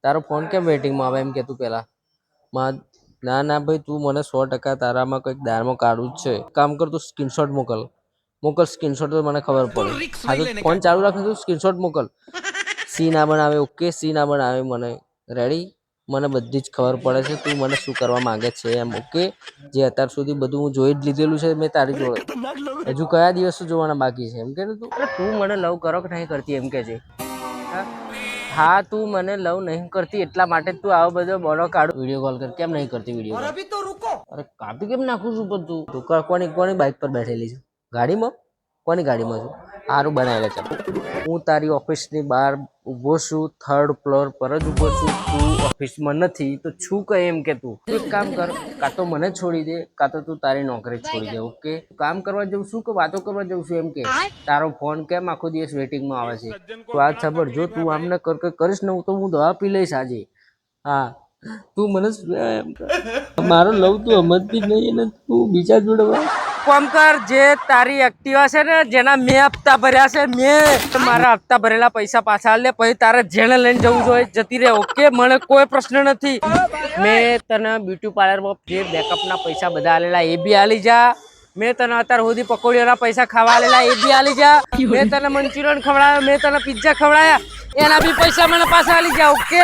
તારો ફોન કેમ વેટિંગમાં આવે એમ કે તું પેલા ના ના ભાઈ તું મને 100% તારામાં કંઈક દારમાં કાઢું જ છે. કામ કર તું સ્ક્રીનશોટ મોકલ સ્ક્રીનશોટ તો મને ખબર પડે. હા તો ફોન ચાલુ રાખે તું સ્ક્રીનશોટ મોકલ. સી ના બનાવે ઓકે સી ના બનાવે મને રેડી. મને બધી જ ખબર પડે છે તું મને શું કરવા માંગે છે એમ ઓકે. જે અત્યાર સુધી બધું હું જોઈ જ લીધેલું છે મેં તારી જોડે. હજુ કયા દિવસો જોવાના બાકી છે એમ કે તું. તું મને લવ કરો કે નહીં કરતી એમ કે છે. હા તું મને લવ નહીં કરતી એટલા માટે તું આવો બધો બોલો કાઢું વિડીયો કોલ કર. કેમ નહીં કરતી વિડીયો કોલ? અભી તો રૂકો. અરે કાપી કેમ નાખું છું પણ તું કોની બાઇક પર બેઠેલી છે? ગાડીમાં? કોની ગાડીમાં છું? સારું બનાવેલા ચાલ. હું તારી ઓફિસની બહાર ઊભો છું, 3rd ફ્લોર પર જ ઊભો છું. તું ઓફિસમાં નથી તો છું કઈ એમ કે તું. એક કામ કર, કાં તો મને છોડી દે કાં તો તું તારી નોકરી છોડી દે ઓકે. કામ કરવા જઉં છું કે વાતો કરવા જઉં છું એમ કે. તારો ફોન કેમ આખો દિવસ વેટિંગમાં આવે છે? તો આ ખબર જો તું આમને કરીશ ને તો હું દવા પી લઈશ આજે. હા તું મને મારો લવ તું સમજતી નહીં ને તું બીજા જોડે કામ કર. જે તારી એક્ટિવા છે ને જેના મેં હપ્તા ભર્યા છે મેં મારા હપ્તા ભરેલા પૈસા પાછા લે પછી તારે જેને લઈને જવું જોઈએ જતી રહે ઓકે. મને કોઈ પ્રશ્ન નથી. મેં તને બ્યુટી પાર્લરમાં જે બેકઅપના પૈસા બધા આલેલા એ બી આલી જા. મેં તને અત્યાર સુધી પકોડીઓના પૈસા ખાવા આલેલા એ બી આલી જા. મેં તને મંચુરિયન ખવડાવ્યા, મેં તને પિઝા ખવડાયા એના બી પૈસા મને પાછા આલી જા ઓકે.